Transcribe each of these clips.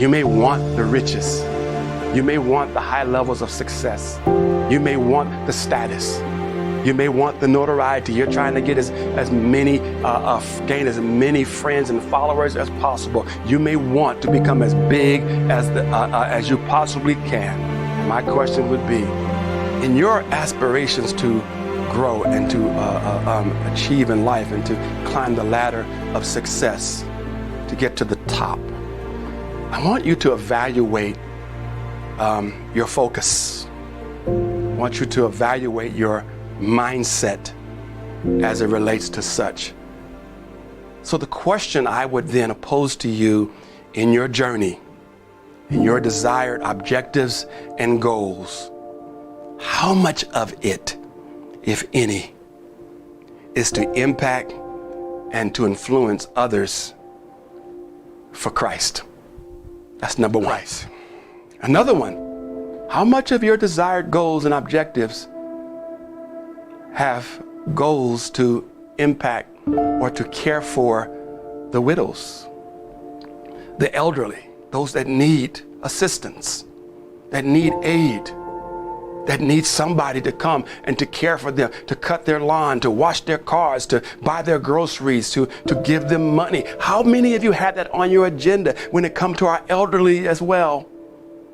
You may want the riches. You may want the high levels of success. You may want the status. You may want the notoriety. You're trying to get gain as many friends and followers as possible. You may want to become as big as you possibly can. My question would be, in your aspirations to grow and to achieve in life and to climb the ladder of success, to get to the top, I want you to evaluate your focus. I want you to evaluate your mindset as it relates to such. So the question I would then pose to you in your journey, in your desired objectives and goals, how much of it, if any, is to impact and to influence others for Christ? That's number one. Christ. Another one, how much of your desired goals and objectives have goals to impact or to care for the widows, the elderly, those that need assistance, that need aid, that need somebody to come and to care for them, to cut their lawn, to wash their cars, to buy their groceries, to give them money? How many of you had that on your agenda when it comes to our elderly as well?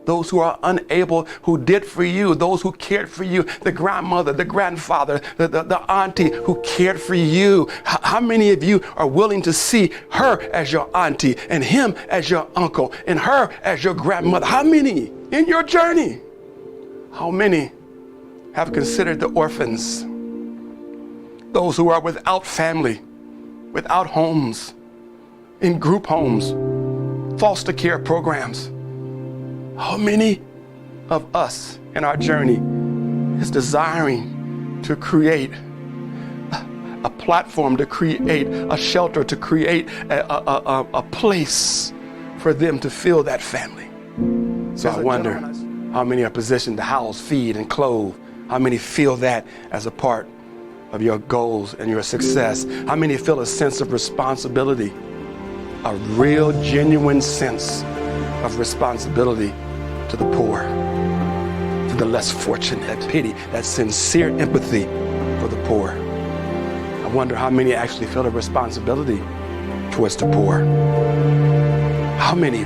Those who are unable, who did for you, those who cared for you, the grandmother, the grandfather, the auntie who cared for you. How many of you are willing to see her as your auntie and him as your uncle and her as your grandmother? How many in your journey? How many have considered the orphans, those who are without family, without homes, in group homes, foster care programs? How many of us in our journey is desiring to create a platform, to create a shelter, to create a place for them to feel that family? So I wonder how many are positioned to house, feed, and clothe. How many feel that as a part of your goals and your success? How many feel a sense of responsibility, a real, genuine sense of responsibility to the poor, to the less fortunate, that pity, that sincere empathy for the poor? I wonder how many actually feel a responsibility towards the poor. How many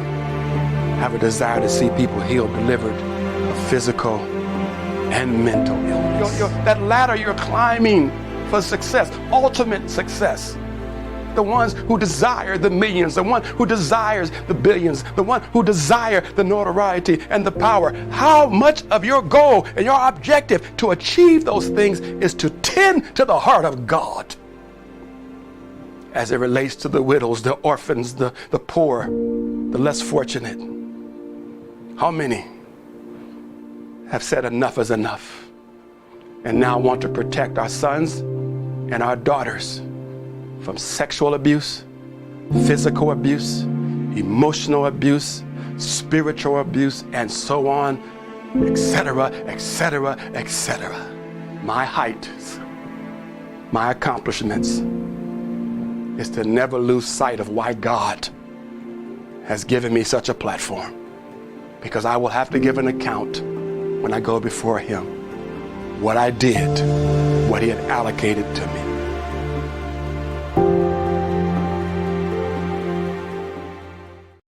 have a desire to see people healed, delivered of physical and mental illness? That ladder you're climbing for success, ultimate success. The ones who desire the millions, the one who desires the billions, the one who desire the notoriety and the power. How much of your goal and your objective to achieve those things is to tend to the heart of God as it relates to the widows, the orphans, the poor, the less fortunate? How many have said enough is enough and now want to protect our sons and our daughters from sexual abuse, physical abuse, emotional abuse, spiritual abuse, and so on, etc., etc., etc.? My height, my accomplishments is to never lose sight of why God has given me such a platform, because I will have to give an account when I go before Him what I did, what He had allocated to me.